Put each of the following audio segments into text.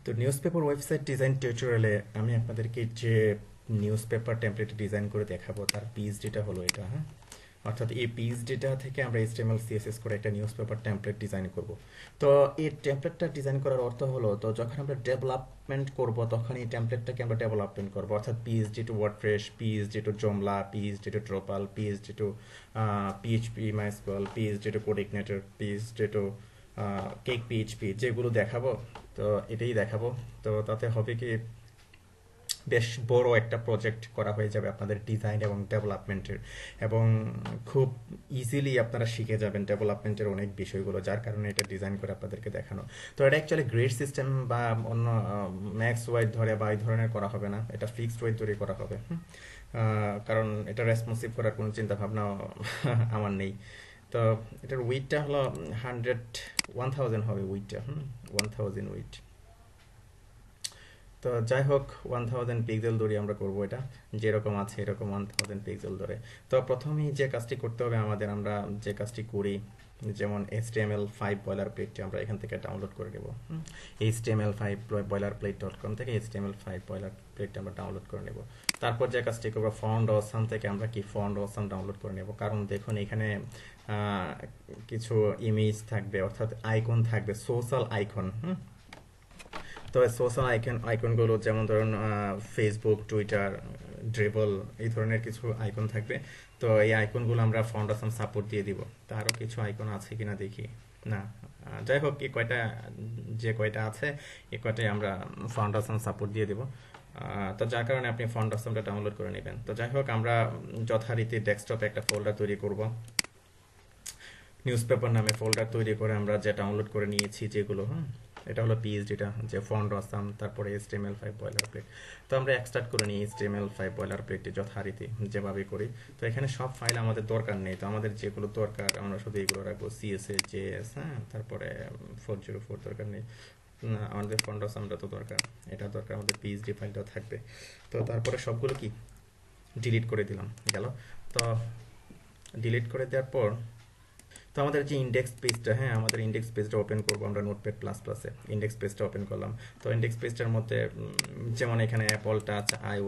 তো newspaper website design টিউটোরিয়ালে আমি আপনাদেরকে যে নিউজপেপার টেমপ্লেট ডিজাইন করে দেখাবো তার পিএইচডিটা হলো এটা। হ্যাঁ, অর্থাৎ এই পিএইচডিটা থেকে আমরা এইচটিএমএল সিএসএস করে একটা নিউজপেপার টেমপ্লেট ডিজাইন করব। তো এই টেমপ্লেটটা ডিজাইন করার অর্থ হলো, তো যখন আমরা ডেভেলপমেন্ট করব তখন এই টেমপ্লেটটাকে আমরা ডেভেলপমেন্ট করব, অর্থাৎ PHP to WordPress, PHP to Joomla, PHP to Drupal, PHP to PHP MySQL, PHP to CodeIgniter, PHP to Cake PHP, যেগুলো দেখাবো তো এটাই দেখাবো। তো তাতে হবে কি, বেশ বড় একটা প্রজেক্ট করা হয়ে যাবে আপনাদের ডিজাইন এবং ডেভেলপমেন্টের, এবং খুব ইজিলি আপনারা শিখে যাবেন ডেভেলপমেন্টের অনেক বিষয়গুলো, যার কারণে এটা ডিজাইন করে আপনাদেরকে দেখানো। তো এটা অ্যাকচুয়ালি গ্রেড সিস্টেম বা অন্য ম্যাক্স ওয়াইড ধরে বা এই ধরনের করা হবে না, এটা ফিক্সড ওয়াইড ধরে করা হবে। কারণ এটা রেসপন্সিভ করার কোনো চিন্তা ভাবনা আমার নেই। তো এটার উইথটা হলো 1000 হবে উইথটা, 1000 উইথ। তো যাই হোক, 1000 পিক্সেল ধরে আমরা করব, এটা যেরকম আছে এরকম 1000 পিক্সেল ধরে। তো প্রথমেই যে কাজটি করতে হবে আমাদের, আমরা যে কাজটি করি, যেমন HTML5 বয়লার প্লেটটি আমরা এখান থেকে ডাউনলোড করে নেব। HTML5 boilerplate.com থেকে HTML5 বয়লার প্লেটটা আমরা ডাউনলোড করে নেব। তারপর যে কাজটি করবো, ফন্ট অসাম থেকে আমরা কি ফন্ট অসাম ডাউনলোড করে নেব। কারণ দেখুন এখানে কিছু ইমেজ থাকবে, অর্থাৎ আইকন থাকবে, সোশ্যাল আইকন। তো সোশ্যাল আইকনগুলো যেমন ধরুন ফেসবুক, টুইটার, ড্রিবল, এই ধরনের কিছু আইকন থাকবে। তো এই আইকনগুলো আমরা ফন্ট অসাম সাপোর্ট দিয়ে দিব। তো আরও কিছু আইকন আছে কিনা দেখি, না, যাই হোক এই কয়টা, যে কয়টা আছে এই কয়টাই আমরা ফন্ট অসাম সাপোর্ট দিয়ে দিব। তো যার কারণে আপনি ফন্ট অসামটা ডাউনলোড করে নেবেন। তো যাই হোক, আমরা যথারীতি ডেস্কটপে একটা ফোল্ডার তৈরি করব, নিউজপেপার নামে ফোল্ডার তৈরি করে আমরা যে ডাউনলোড করে নিয়েছি যেগুলো, এটা হলো পিএইচডিটা, যে ফন্ট অসাম, তারপরে HTML5 বয়লার প্লেট। তো আমরা এক্সট্রাক্ট করে নিই HTML5 বয়লার প্লেটটি যথারীতি যেভাবে করি। তো এখানে সব ফাইল আমাদের দরকার নেই, তো আমাদের যেগুলো দরকার আমরা শুধু এগুলো রাখবো, CSS, JS, তারপরে 404 দরকার নেই, আমাদের ফন্ট অসামটা তো দরকার, এটা দরকার, আমাদের পিএইচডি ফাইলটাও থাকবে। তো তারপরে সবগুলো কি ডিলিট করে দিলাম, গেল। তো ডিলিট করে দেওয়ার পর, তো আমাদের যে ইন্ডেক্স পেজটা, আমাদের ইন্ডেক্স পেজটা ওপেন করবো আমরা নোটপ্যাড প্লাস প্লাসে। ইন্ডেক্স পেজটা ওপেন করলাম। তো ইন্ডেক্স পেজটার মধ্যে যেমন এখানে অ্যাপল টাচ,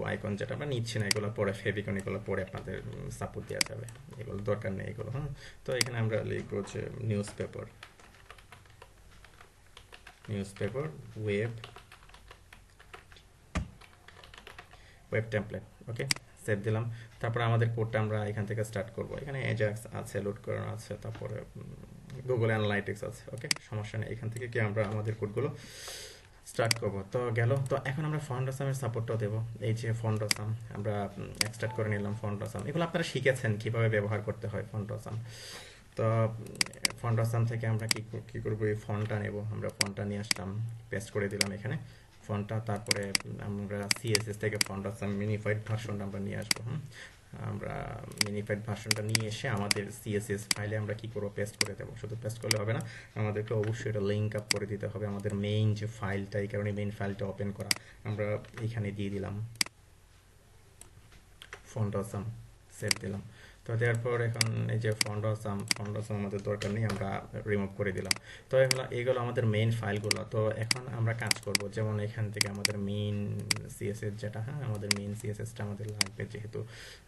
আইকন, যেটা আমরা নিচ্ছি না, এগুলো পরে ফেভিকন, এগুলো পরে আপনাদের সাপোর্ট দেওয়া যাবে, এগুলো দরকার নেই এগুলো। তো এখানে আমরা লিখবো যে নিউজপেপার ওয়েব টেমপ্লেট, ওকে, সেভ দিলাম। তারপরে আমাদের কোডটা আমরা এখান থেকে স্টার্ট করব। এখানে এজাক্স আছে, লোড করানো আছে, তারপরে গুগল অ্যানালাইটিক্স আছে, ওকে, সমস্যা নেই। এখান থেকে কি আমরা আমাদের কোডগুলো স্টার্ট করব। তো গেল। তো এখন আমরা ফন্ট অসামের সাপোর্টটাও দেবো। এই যে ফন্ট অসাম আমরা এক্সট্রাক্ট করে নিলাম, ফন্ট অসাম, এগুলো আপনারা শিখেছেন কিভাবে ব্যবহার করতে হয় ফন্ট অসাম। তো ফন্ট অসাম থেকে আমরা কি করবো, এই ফন্টটা নেব, আমরা ফন্টটা নিয়ে আসলাম, পেস্ট করে দিলাম এখানে ফন্টটা। তারপরে আমরা CSS থেকে ফন্ট অসাম মিনিফাইড ভার্সনটা আমরা নিয়ে আসবো। আমরা মিনিফাইড ভার্সনটা নিয়ে এসে আমাদের CSS ফাইলে আমরা কি করবো, পেস্ট করে দেবো। শুধু পেস্ট করলে হবে না, আমাদেরকে অবশ্যই এটা লিঙ্ক আপ করে দিতে হবে আমাদের মেইন যে ফাইলটা। এই কারণে মেইন ফাইলটা ওপেন করা, আমরা এখানে দিয়ে দিলাম ফন্ট অসাম, সেভ দিলাম। তো দেওয়ার পর এখন এই যে ফন্ট অসাম আমাদের দরকার নেই, আমরা রিমুভ করে দিলাম। তো এইগুলো আমাদের মেইন ফাইলগুলো। তো এখন আমরা কাজ করব, যেমন এখান থেকে আমাদের মেইন CSS যেটা, আমাদের মেইন CSSটা আমাদের লাগবে, যেহেতু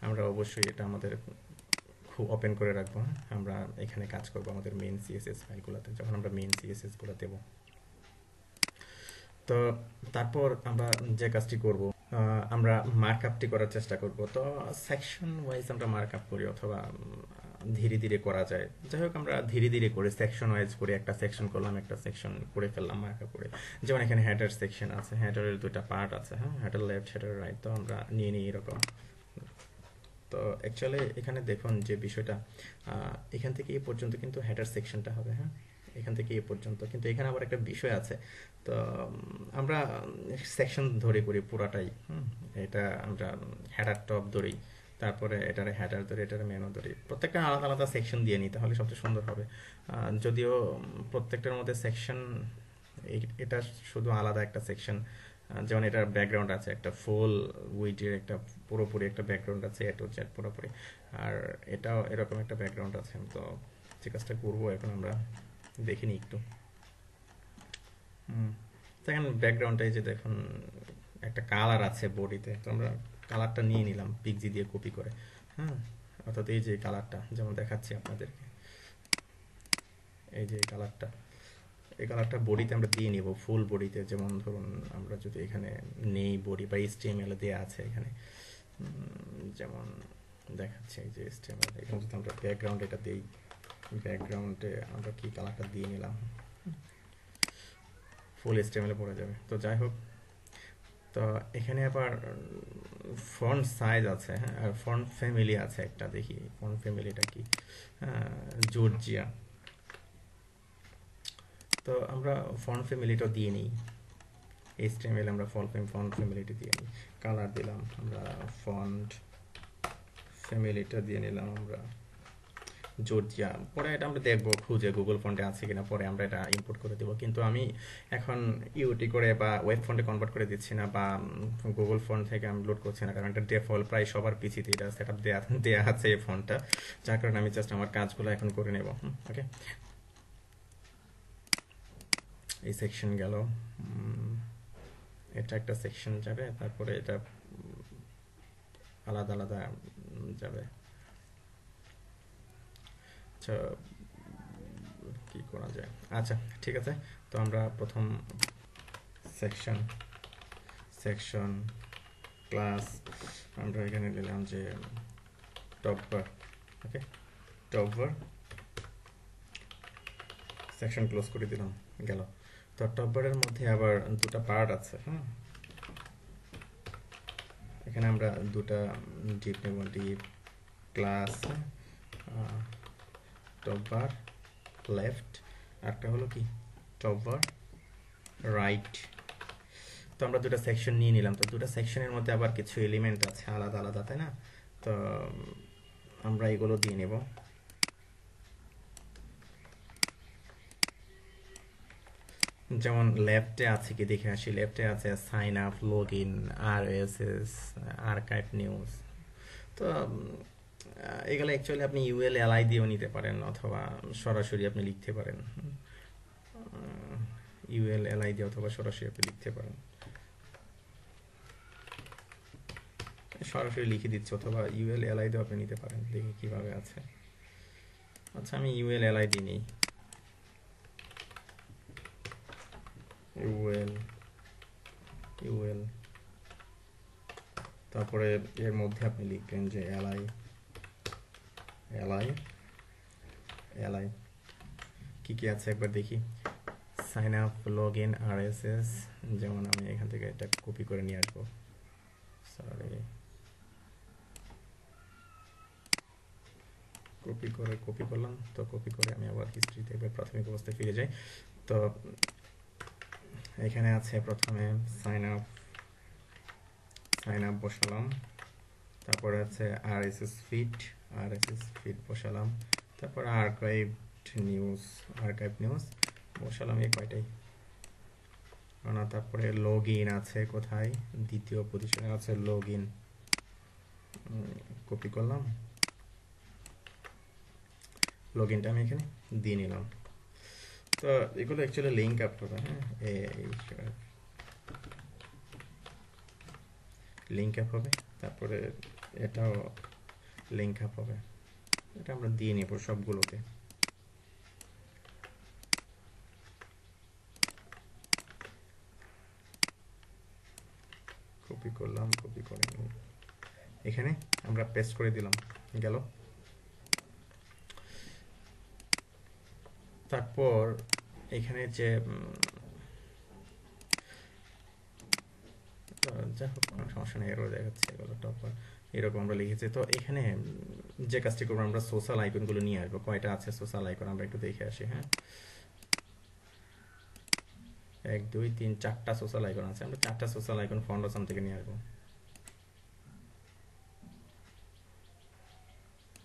আমরা অবশ্যই এটা আমাদের খুব ওপেন করে রাখবো। আমরা এখানে কাজ করব আমাদের মেইন CSS ফাইলগুলোতে, যখন আমরা মেইন CSSগুলো দেবো। তো তারপর আমরা যে কাজটি করব, আমরা মার্কআপটি করার চেষ্টা করব। তো সেকশন ওয়াইজ আমরা মার্কআপ করি, অথবা ধীরে ধীরে করা যায়। যাই হোক, আমরা ধীরে ধীরে করে সেকশন ওয়াইজ করে, একটা সেকশন করলাম, একটা সেকশন করে ফেললাম মার্কআপ করে। যেমন এখানে হেডার সেকশন আছে, হেডারের দুটা পার্ট আছে, হেডার লেফট, হেডার রাইট। তো আমরা নিয়ে নিই এরকম। তো অ্যাকচুয়ালি এখানে দেখুন যে বিষয়টা, এখান থেকে এই পর্যন্ত কিন্তু হেডার সেকশনটা হবে, এখান থেকে এই পর্যন্ত। কিন্তু এখানে আবার একটা বিষয় আছে, তো আমরা সেকশন ধরে করি পুরাটাই। এটা আমরা হেডার টপ ধরি, তারপরে এটার হেডার ধরি, এটার মেনু ধরি, প্রত্যেকটা আলাদা আলাদা সেকশন দিয়ে নিই, তাহলে সবচেয়ে সুন্দর হবে। যদিও প্রত্যেকটার মধ্যে সেকশন, এটা শুধু আলাদা একটা সেকশন। যেমন এটার ব্যাকগ্রাউন্ড আছে একটা ফুল উইডের, একটা পুরোপুরি একটা ব্যাকগ্রাউন্ড আছে, এ টু জেড পুরোপুরি, আর এটাও এরকম একটা ব্যাকগ্রাউন্ড আছে। তো যে কাজটা করবো এখন আমরা দেখে নিই একটু। দেখেন ব্যাকগ্রাউন্ডে যে দেখুন একটা কালার আছে বডিতে, তো আমরা কালারটা নিয়ে নিলাম পিক্সি দিয়ে কপি করে। হ্যাঁ, অর্থাৎ এই যে কালারটা যেমন দেখাচ্ছি আপনাদেরকে, এই যে কালারটা, এই কালারটা বডিতে আমরা দিয়ে নিব, ফুল বডিতে। যেমন ধরুন আমরা যদি এখানে নেই বডি বা HTML দেওয়া আছে এখানে, যেমন দেখাচ্ছি এই যে HTML, এখানে যদি আমরা ব্যাকগ্রাউন্ড এটা দিই, ব্যাকগ্রাউন্ডে আমরা কি কালারটা দিয়ে নিলাম, ফুল HTML পড়ে যাবে। তো যাই হোক, তো এখানে আবার ফন্ট সাইজ আছে, হ্যাঁ, আর ফন্ট ফ্যামিলি আছে একটা, দেখি ফন্ট ফ্যামিলিটা কি, জর্জিয়া। তো আমরা ফন্ট ফ্যামিলিটা দিয়ে নিই, HTML আমরা ফন্ট ফ্যামিলিটা দিয়ে নিই, কালার দিলাম আমরা, ফন্ট ফ্যামিলিটা দিয়ে নিলাম আমরা জর্জিয়া। পরে এটা আমরা দেখবো খুঁজে গুগল ফন্টে আছে কিনা, পরে আমরা এটা ইম্পোর্ট করে দেবো। কিন্তু আমি এখন ইউটি করে বা ওয়েব ফন্টে কনভার্ট করে দিচ্ছি না, বা গুগল ফন্ট থেকে আমি লোড করছি না, কারণ এটা ডিফল্ট প্রায় সবার পিসিতে এটা সেট আপ দেওয়া আছে এই ফন্টটা, যার কারণে আমি জাস্ট আমার কাজগুলো এখন করে নেব। ওকে, এই সেকশন গেল, এটা একটা সেকশন যাবে, তারপরে এটা আলাদা আলাদা যাবে। আচ্ছা, কি করা যায়? আচ্ছা ঠিক আছে, তো আমরা প্রথম সেকশন সেকশন ক্লাস আমরা এখানে নিলাম যে টপ বার। ওকে, টপ বার সেকশন ক্লোজ করে দিলাম, গেল। তো টপ বারের মধ্যে আবার দুটো পার্ট আছে। হ্যাঁ, এখানে আমরা দুটা ডিপ নেব, ডিপ ক্লাস টপ বার লেফট, আরেকটা হলো কি টপ বার রাইট। তো আমরা দুটো সেকশন নিয়ে নিলাম, তো দুটো সেকশনের মধ্যে আবার কিছু এলিমেন্ট আছে আলাদা আলাদা, তাই না? তো আমরা এগুলো দিয়ে নেব। যেমন লেফটে আছে কি দেখে আসি, লেফটে আছে sign up, log in, RSS, archive news. তো এগুলো অ্যাকচুয়ালি আপনি ULLI দিয়েও নিতে পারেন, অথবা সরাসরি আপনি লিখতে পারেন, ULLI দিয়ে অথবা সরাসরি আপনি লিখতে পারেন। সরাসরি লিখে দিচ্ছি, অথবা ULLI দিয়েও আপনি নিতে পারেন, দেখি কিভাবে আছে। আচ্ছা, আমি ULLI দিই নিই, UL, তারপরে এর মধ্যে আপনি লিখবেন যে LI কি কি আছে একবার দেখি। Sign up, log in, RSS। যেমন আমি এখান থেকে এটা কপি করে নিয়ে আসবো, সরি, কপি করলাম। তো কপি করে আমি আবার হিস্ট্রিতে এবার প্রাথমিক অবস্থায় ফিরে যাই। তো এখানে আছে প্রথমে সাইন আপ বসালাম, তারপরে আছে RSS ফিড বসালাম, তারপর আর্কাইভ নিউজ বসালাম, এই কয়টাই না। তারপরে লগ ইন আছে কোথায়, দ্বিতীয় পজিশনে আছে লগ ইন, কপি করলাম, লগ ইনটা আমি এখানে দিয়ে নিলাম। তো এগুলো অ্যাকচুয়ালি লিঙ্ক আপ হবে, হ্যাঁ, লিঙ্ক আপ হবে। তারপরে এটাও লিঙ্ক আপ হবে, এটা আমরা দিয়ে নেব সবগুলোতে। কপি করলাম, কপি করে এখানে আমরা পেস্ট করে দিলাম, গেল। তারপর এখানে যে যাই হোক কোনো সমস্যা নেই, এরও দেখাচ্ছে এগুলো টপার এরকম আমরা লিখেছি। তো এখানে যে কাজটি করবো, আমরা সোশ্যাল আইকনগুলো নিয়ে আসবো। কয়টা আছে সোশ্যাল আইকন আমরা একটু দেখে আসি। হ্যাঁ, 1 2 3 4টা সোশ্যাল আইকন আছে, আমরা 4টা সোশ্যাল আইকন ফাউন্ডেশন থেকে নিয়ে আসবো।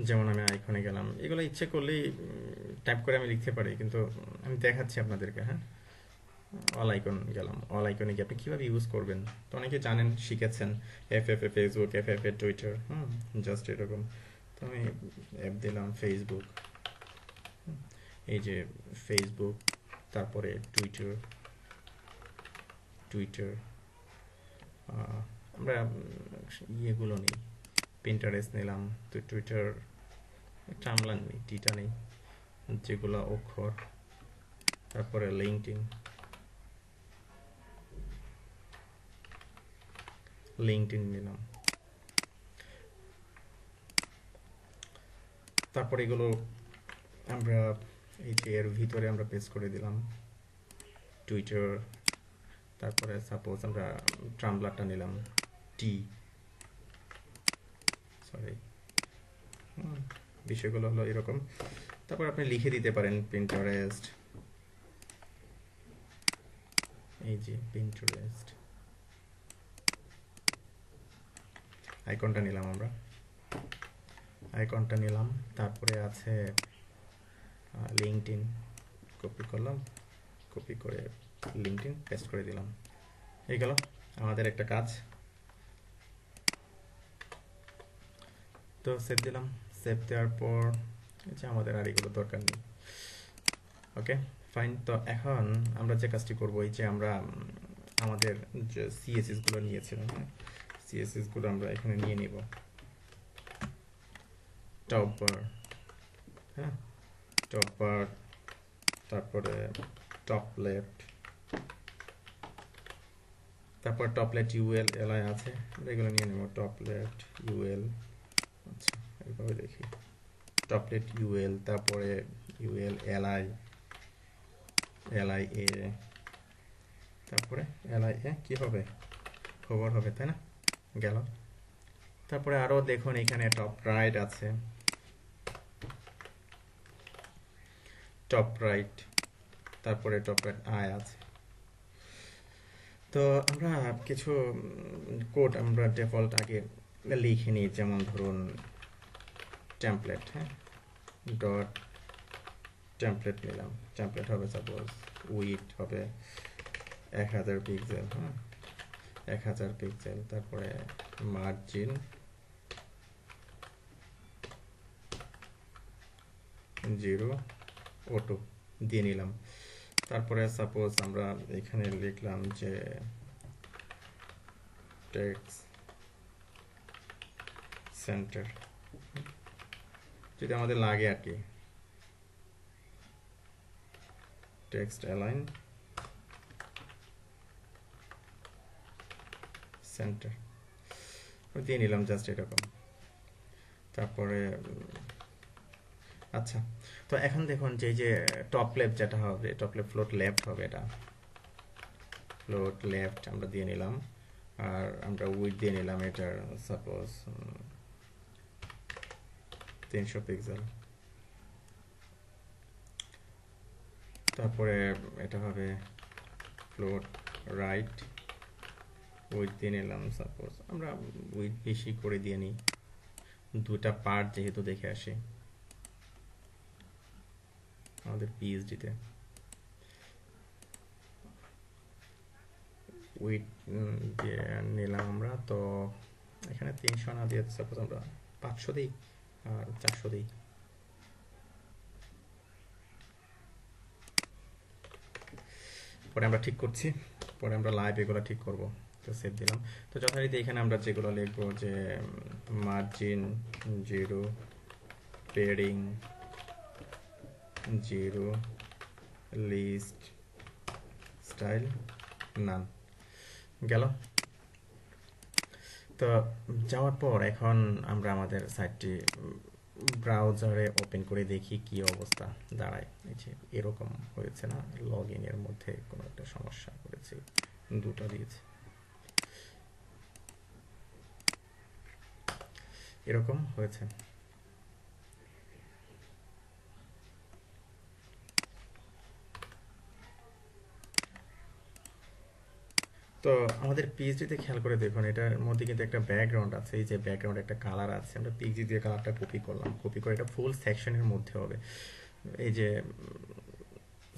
যেমন আমি আইকনে গেলাম, এগুলো ইচ্ছে করলেই টাইপ করে আমি লিখতে পারি, কিন্তু আমি দেখাচ্ছি আপনাদেরকে। হ্যাঁ, অল আইকন গেলাম, অল আইকনে গিয়ে আপনি কীভাবে ইউজ করবেন তো অনেকে জানেন, শিখেছেন। FFA Facebook, FFA Twitter, just এরকম। তো আমি অ্যাপ দিলাম ফেসবুক, এই যে ফেসবুক, তারপরে টুইটার, টুইটার, আমরা ইয়েগুলো নেই, পিন্টারেস্ট নিলাম, তো টুইটার টামলান নেই, টিটা নেই, যেগুলো অক্ষর, তারপরে লিঙ্কডইন নিলাম, তারপরে এগুলো আমরা এই যে এর ভিতরে আমরা পেস্ট করে দিলাম টুইটার, তারপরে সাপোজ আমরা ট্রাম্বলারটা নিলাম সরি, বিষয়গুলো হলো এরকম। তারপর আপনি লিখে দিতে পারেন পিন্টারেস্ট, এই যে পিন্টারেস্ট আইকনটা নিলাম, আমরা আইকনটা নিলাম, তারপরে আছে লিঙ্কডইন, কপি করলাম, কপি করে লিঙ্কডইন পেস্ট করে দিলাম, এই গেল আমাদের একটা কাজ। তো সেভ দিলাম, সেভ দেওয়ার পর যে আমাদের আর এগুলো দরকার নেই। Okay fine. তো এখন আমরা যে কাজটি করব, এই যে আমরা আমাদের যে সিএসএস গুলো নিয়েছিলাম, সিএসএস গুলো আমরা এখানে নিয়ে নিব, টপ বার, হ্যাঁ টপ বার, তারপরে টপ লেফট, তারপর টপ লেফট ইউএল এলআই আছে, আমরা এগুলো নিয়ে নেব, টপ লেফট ইউএল, আচ্ছা এইভাবে দেখি, টপ লেফট ইউএল, তারপরে ইউএল এলআই, এলআই এ, তারপরে এলআই এ কি হবে, খবর হবে, তাই না, গেল। তারপরে আরো দেখুন এখানে টপ রাইট আছে, টপ রাইট, তারপরে টপ রাইট আই আছে। তো আমরা কিছু কোড আমরা ডিফল্ট আগে লিখে নিই, যেমন ধরুন টেমপ্লেট, হ্যাঁ ডট টেমপ্লেট নিলাম, টেমপ্লেট হবে সাপোজ উইথ হবে 1000 পিক্সেল, হ্যাঁ 1000 পিক্সেল, তারপরে মার্জিন 0 অটো দিয়ে নিলাম। তারপরে সাপোজ আমরা এখানে লিখলাম যে টেক্সট সেন্টার, যদি আমাদের লাগে আর কি, টেক্সট অ্যালাইন সেন্টার দিয়ে নিলাম, জাস্ট এরকম। তারপরে আচ্ছা, তো এখন দেখুন যে টপ লেফট যেটা হবে, টপ লেফট ফ্লোট লেফট হবে, এটা ফ্লোট লেফট আমরা দিয়ে নিলাম, আর আমরা উইথ দিয়ে নিলাম এটার সাপোজ 300 পিক্সেল। তারপরে এটা হবে ফ্লোট রাইট, উইথ দিয়ে নিলাম সাপোজ, আমরা উইথ বেশি করে দিয়ে নিই, দুটা পার্ট যেহেতু দেখে আসি আমাদের পিএইচডিতে। উইথ দিয়ে নিলাম আমরা, তো এখানে 300 না দিয়ে সাপোজ আমরা 500 দিই আর 400 দিই। পরে আমরা ঠিক করছি, পরে আমরা লাইভ এগুলো ঠিক করব। তো সেভ দিলাম। তো যথারীতি এখানে আমরা যেগুলো লিখবো যে মার্জিন 0, পেয়ারিং 0, লিস্ট স্টাইল নান, গেল। তো যাওয়ার পর এখন আমরা আমাদের সাইটটি ব্রাউজারে ওপেন করে দেখি কি অবস্থা দাঁড়ায়। এই যে এরকম হয়েছে না, লগ ইনের মধ্যে কোনো একটা সমস্যা করেছে, দুটো দিয়েছে, এরকম হয়েছে। তো আমাদের পিএইচডিতে খেয়াল করে দেখুন, এটার মধ্যে কিন্তু একটা ব্যাকগ্রাউন্ড আছে, এই যে ব্যাকগ্রাউন্ড একটা কালার আছে, আমরা পিএইচডি দিয়ে কালারটা কপি করলাম, কপি করে এটা ফুল সেকশনের মধ্যে হবে। এই যে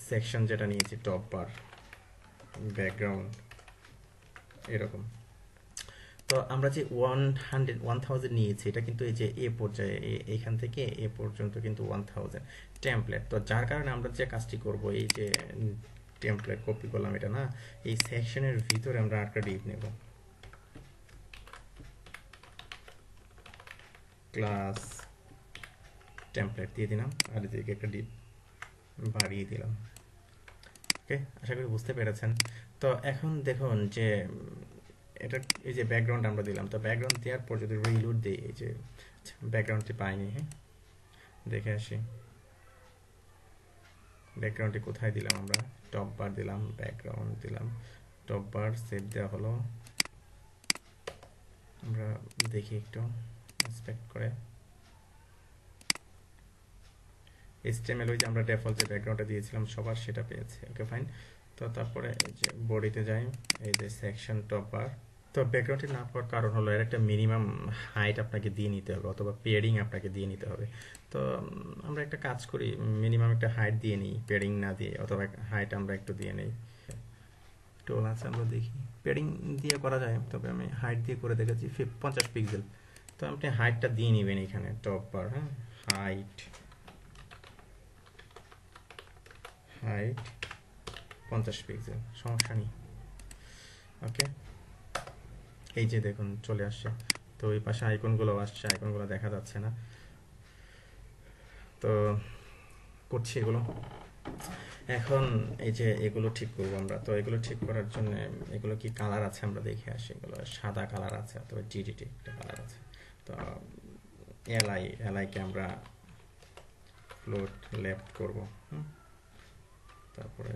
সেকশন যেটা নিয়েছি টপ বার, ব্যাকগ্রাউন্ড এরকম। তো আমরা যে 1000 নিয়েছি, এটা কিন্তু এই যে এ পর্যায়ে, এখান থেকে এ পর্যন্ত কিন্তু 1000 টেমপ্লেট। তো যার কারণে আমরা যে কাজটি করব, এই যে টেমপ্লেট কপি করলাম এটা না, এই সেকশনের ভিতরে আমরা আরেকটা ডিপ নেব, ক্লাস টেমপ্লেট দিয়ে দিলাম আর এদিকে একটা ডিপ বাড়িয়ে দিলাম। ওকে, আশা করি বুঝতে পেরেছেন। তো এখন দেখুন যে এটা এই যে ব্যাকগ্রাউন্ড আমরা দিলাম, তো ব্যাকগ্রাউন্ড দেওয়ার পর যদি রিলোড দিই, এই যে ব্যাকগ্রাউন্ডটি পাইনি, হ্যাঁ দেখে আসি ব্যাকগ্রাউন্ডটি কোথায় দিলাম আমরা, টপ বার দিলাম, ব্যাকগ্রাউন্ড দিলাম, টপ বার সেভ দেওয়া হলো। আমরা দেখি একটু ইন্সপেক্ট করে, HTML ওই যে আমরা ডিফল্ট যে ব্যাকগ্রাউন্ডটা দিয়েছিলাম সবার সেটা পেয়েছি। Okay fine. তো তারপরে এই যে বডিতে যাই, এই যে সেকশন টপ বার। তো ব্যাকগ্রাউন্ডটি না পাওয়ার কারণ হলো এর একটা মিনিমাম হাইট আপনাকে দিয়ে নিতে হবে অথবা পেয়ারিং আপনাকে দিয়ে নিতে হবে। তো আমরা একটা কাজ করি, মিনিমাম একটা হাইট দিয়ে নিই পেয়ারিং না দিয়ে, অথবা হাইট আমরা একটু দিয়ে নিই। টোল আছে আমরা দেখি, পেয়ারিং দিয়ে করা যায়, তবে আমি হাইট দিয়ে করে দেখেছি 50 পিক্সেল। তো আপনি হাইটটা দিয়ে নেবেন এখানে টপ বার, হ্যাঁ হাইট 50 পিক্সেল, সমস্যা নেই। ওকে, এই যে দেখুন চলে আসছে। তো ওই পাশে আইকনগুলো আসছে, আইকনগুলো দেখা যাচ্ছে না, তো করছি এগুলো। এখন এই যে এগুলো ঠিক করবো আমরা, তো এগুলো ঠিক করার জন্য এগুলো কি কালার আছে আমরা দেখে আসি। এগুলো সাদা কালার আছে অথবা জিডিটি একটা কালার আছে। তো এলআইকে আমরা ফ্লোট লেফট করব, তারপরে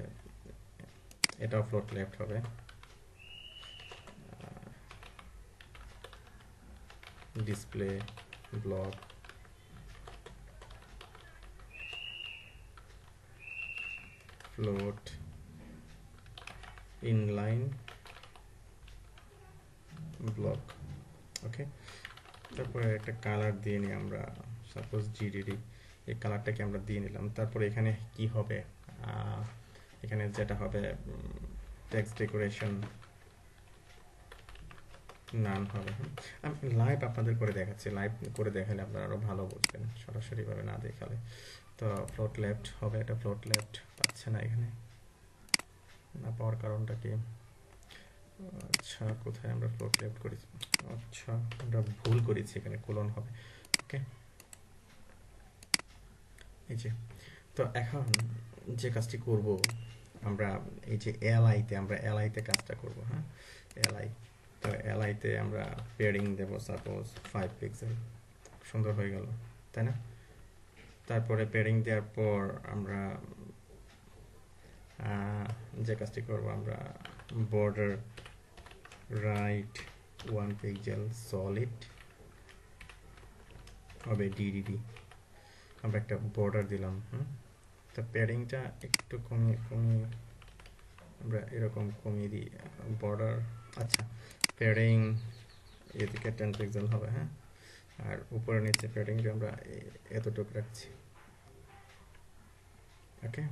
এটাও ফ্লোট লেফট হবে, display block float inline block. Okay, তারপরে একটা কালার দিয়ে নিই আমরা, সাপোজ জিডিডি, এই কালারটাকে আমরা দিয়ে নিলাম। তারপরে এখানে কি হবে, এখানে যেটা হবে টেক্সট ডেকোরেশন নান হবে। আমি লাইভ আপনাদের করে দেখাচ্ছি, লাইভ করে দেখালে আপনারা আরও ভালো বুঝবেন, সরাসরিভাবে না দেখালে। তো ফ্লোট লেফট হবে, এটা ফ্লোট লেফট পাচ্ছে না এখানে, না পাওয়ার কারণটা কি? আচ্ছা, কোথায় আমরা ফ্লোট লেফট করেছি? আচ্ছা, আমরা ভুল করেছি, এখানে কোলন হবে। ওকে, এই যে। তো এখন যে কাজটি করব আমরা, এই যে এলআইতে কাজটা করব, হ্যাঁ এলআই। তো এলআইতে আমরা পেয়ারিং দেব সাপোজ 5 পিক্সেল, সুন্দর হয়ে গেল তাই না? তারপরে পেয়ারিং দেওয়ার পর আমরা যে কাজটি করব আমরা, বর্ডার রাইট 1 পিক্সেল সলিড হবে ডিডিডি, আমরা একটা বর্ডার দিলাম। তো পেয়ারিংটা একটু কমিয়ে আমরা এরকম কমিয়ে দিই বর্ডার। আচ্ছা, পেয়ারিং এদিকে 10 পিক্সেল হবে, হ্যাঁ, আর উপরে নিচে পেয়ারিংটা আমরা এতটুকু রাখছি। ওকে,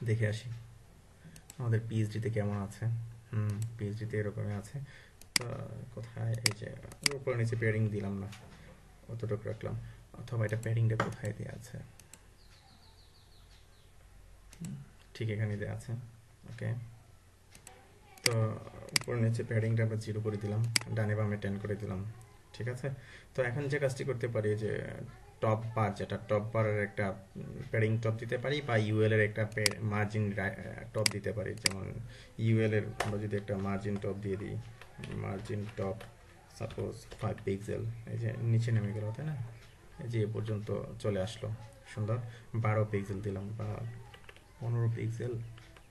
দেখে আসি আমাদের পিএইচডিতে কেমন আছে। পিএইচডিতে এরকমই আছে। তো কোথায়, এই যে উপরে নিচে পেয়ারিং দিলাম না, অতটুকু রাখলাম। অথবা এটা পেয়ারিংটা কোথায় দেওয়া আছে, ঠিক এখানে দেওয়া আছে। ওকে, তো উপরে নিচে প্যাডিংটা আমরা 0 করে দিলাম, ডানে বামে 10 করে দিলাম, ঠিক আছে। তো এখন যে কাজটি করতে পারি, যে টপ বার, যেটা টপ বারের একটা প্যাডিং টপ দিতে পারি, বা ইউএল এর একটা মার্জিন টপ দিতে পারি। যেমন ইউএল এর আমরা যদি একটা মার্জিন টপ দিয়ে দিই, মার্জিন টপ সাপোজ 5 পিক্সেল, এই যে নিচে নেমে গেল তাই না, এই যে এ পর্যন্ত চলে আসলো, সুন্দর। 12 পিক্সেল দিলাম বা 15 পিক্সেল,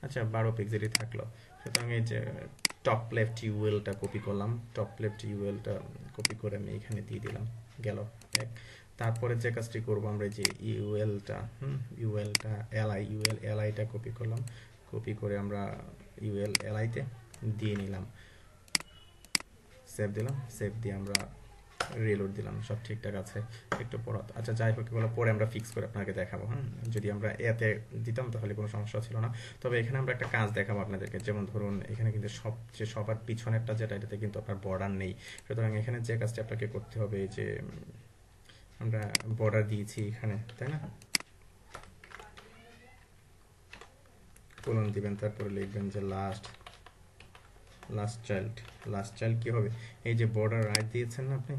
আচ্ছা 12 পিক্সেলই থাকলো। সুতরাং এই যে টপ লেফট ইউএলটা কপি করলাম, টপ লেফট ইউএলটা কপি করে আমি এখানে দিয়ে দিলাম, গেল এক। তারপরে যে কাজটি করবো আমরা, যে ইউএলটা এলআইটা কপি করলাম, কপি করে আমরা ইউএল এলআইতে দিয়ে নিলাম, সেভ দিলাম, সেভ দিয়ে আমরা রিলোড দিলাম, সব ঠিকঠাক আছে। একটু পর, আচ্ছা যাই হোক, এগুলো পরে আমরা ফিক্স করে আপনাকে দেখাবো। যদি আমরা এতে দিতাম তাহলে কোনো সমস্যা ছিল না। তবে এখানে আমরা একটা কাজ দেখাবো আপনাদেরকে, যেমন ধরুন এখানে কিন্তু সবার পিছনেরটা যেটা, এটাতে কিন্তু আপনার বর্ডার নেই। সুতরাং এখানে যে কাজটি আপনাকে করতে হবে, যে আমরা বর্ডার দিয়েছি এখানে তাই না, কোলন দিবেন, তারপরে লিখবেন যে লাস্ট চাইল্ড কি হবে, এই যে বর্ডার রাইট দিয়েছেন না আপনি,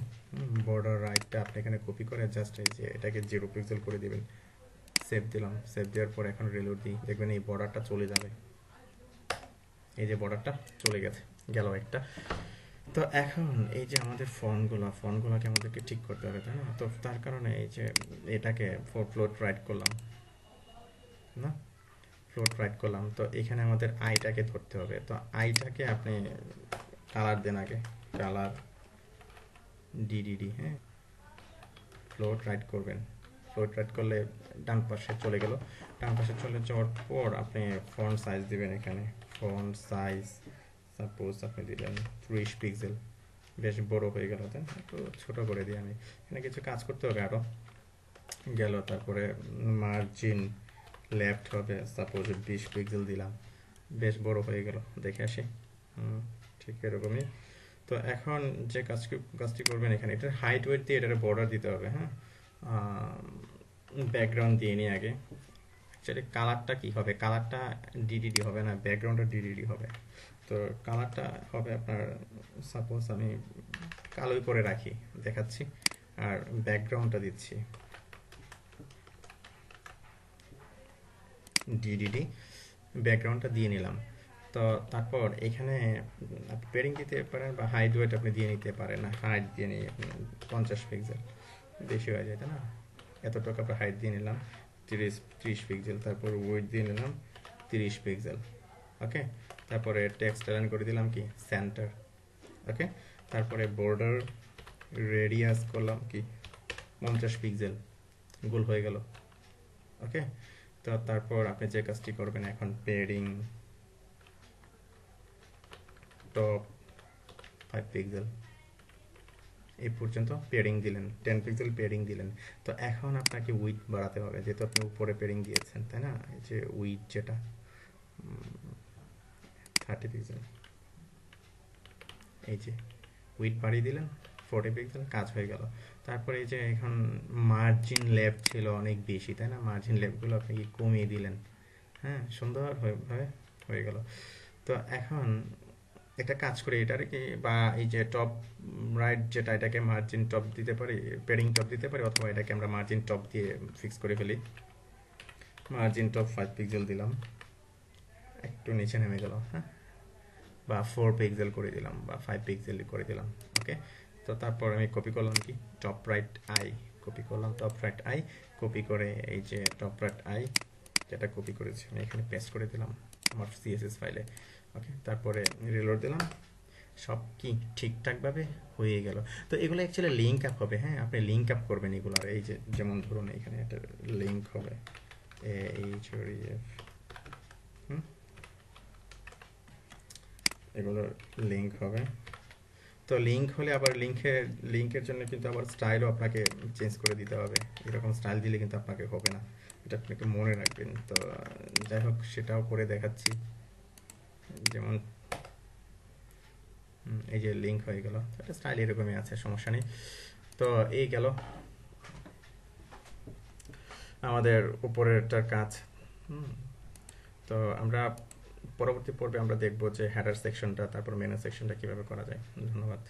বর্ডার রাইটটা আপনি এখানে কপি করে জাস্ট এই যে এটাকে 0 পিক্সেল করে দিবেন। সেভ দিলাম, সেভ দেওয়ার পর এখন রিলোড দিই, দেখবেন এই বর্ডারটা চলে যাবে, এই যে বর্ডারটা চলে গেল একটা। তো এখন এই যে আমাদের ফন্টগুলোকে আমাদেরকে ঠিক করতে হবে, তাই না? তো তার কারণে এই যে এটাকে ফ্লোট রাইট করলাম না, ফ্লোট রাইট করলাম। তো এখানে আমাদের আইটাকে ধরতে হবে, তো আইটাকে আপনি কালার দেন আগে, কালার ডিডিডি, হ্যাঁ, ফ্লোট রাইট করবেন। ফ্লোট রাইট করলে ডান পাশে চলে গেল, ডান পাশে চলে যাওয়ার পর আপনি ফন্ট সাইজ দিবেন, এখানে ফন্ট সাইজ সাপোজ আপনি দিলেন 30 পিক্সেল, বেশ বড় হয়ে গেল, তাই একটু ছোট করে দিই আমি, এখানে কিছু কাজ করতে হবে আরও গেল। তারপরে মার্জিন লেফট হবে সাপোজ 20 পিক্সেল দিলাম, বেশ বড় হয়ে গেল, দেখে আসি, ঠিক এরকমই। তো এখন যে কাজটি করবেন, এখানে এটার হাইট ওয়েট দিয়ে এটার বর্ডার দিতে হবে, হ্যাঁ, ব্যাকগ্রাউন্ড দিয়ে নিই আগে। অ্যাকচুয়ালি কালারটা কি হবে, কালারটা ডিডিডি হবে না, ব্যাকগ্রাউন্ডটা ডিডিডি হবে। তো কালারটা হবে আপনার, সাপোজ আমি কালোই করে রাখি, দেখাচ্ছি, আর ব্যাকগ্রাউন্ডটা দিচ্ছি ডিডিডি, ব্যাকগ্রাউন্ডটা দিয়ে নিলাম। তো তারপর এখানে পেডিং দিতে পারেন বা হাইট ওয়েট আপনি দিয়ে নিতে পারেন, হাইট দিয়ে নিই 50 পিক্সেল, বেশি হয়ে যায় তাই না, এতটুকু আপনার হাইট দিয়ে নিলাম 30 পিক্সেল, তারপর ওয়েট দিয়ে নিলাম 30 পিক্সেল, ওকে। তারপরে টেক্সট অ্যালাইন করে দিলাম কি সেন্টার, ওকে। তারপরে বর্ডার রেডিয়াস করলাম কি 50 পিক্সেল, গোল হয়ে গেল, ওকে। তো তারপর আপনি যে কাজটি করবেন, এখন পেডিং টপ 5 পিক্সেল, এই পর্যন্ত পেডিং দিলেন, 10 পিক্সেল পেডিং দিলেন। তো এখন আপনাকে উইডথ বাড়াতে হবে, যেহেতু আপনি উপরে পেডিং দিয়েছেন, তাই না, এই যে উইডথ যেটা 30 পিক্সেল, এই যে উইডথ বাড়িয়ে দিলেন 40 পিক্সেল, কাজ হয়ে গেল। তারপরে এই যে এখন মার্জিন লেফট ছিল অনেক বেশি, তাই না, মার্জিন লেফটগুলো আপনি কি কমিয়ে দিলেন, হ্যাঁ, সুন্দর হয়ে গেল। তো এখন একটা কাজ করি, এটার কি বা এই যে টপ রাইট যেটা, এটাকে মার্জিন টপ দিতে পারি, পেডিং টপ দিতে পারি, অথবা এটাকে আমরা মার্জিন টপ দিয়ে ফিক্স করে ফেলি। মার্জিন টপ 5 পিক্সেল দিলাম, একটু নিচে নেমে গেল, হ্যাঁ, বা 4 পিক্সেল করে দিলাম বা 5 পিক্সেল করে দিলাম, ওকে। তো তারপর আমি কপি করলাম কি টপ রাইট আই, কপি করলাম টপ রাইট আই, কপি করে এই যে টপ রাইট আই যেটা কপি করেছি আমি এখানে পেস্ট করে দিলাম আমার সিএসএস ফাইলে, ওকে। তারপরে রিলোড দিলাম, সব কি ঠিকঠাকভাবে হয়ে গেল। তো এগুলো অ্যাকচুয়ালি লিঙ্ক আপ হবে, হ্যাঁ, আপনি লিঙ্ক আপ করবেন এগুলো, এই যে যেমন ধরুন এখানে একটা লিঙ্ক হবে এইচওরিএফ, এগুলো লিঙ্ক হবে। তো লিঙ্ক হলে আবার লিঙ্কের জন্য কিন্তু আবার স্টাইলও আপনাকে চেঞ্জ করে দিতে হবে, এরকম স্টাইল দিলে কিন্তু আপনাকে হবে না, এটা আপনাকে মনে রাখবেন। তো যাই হোক, সেটাও করে দেখাচ্ছি, যেমন এই যে লিঙ্ক হয়ে গেল, এটা স্টাইল এরকমই আছে, সমস্যা নেই। তো এই গেল আমাদের উপরেরটার কাজ। তো আমরা পরবর্তী পর্বে আমরা দেখব যে হেডার সেকশনটা, তারপর মেনু সেকশনটা কিভাবে করা যায়। ধন্যবাদ।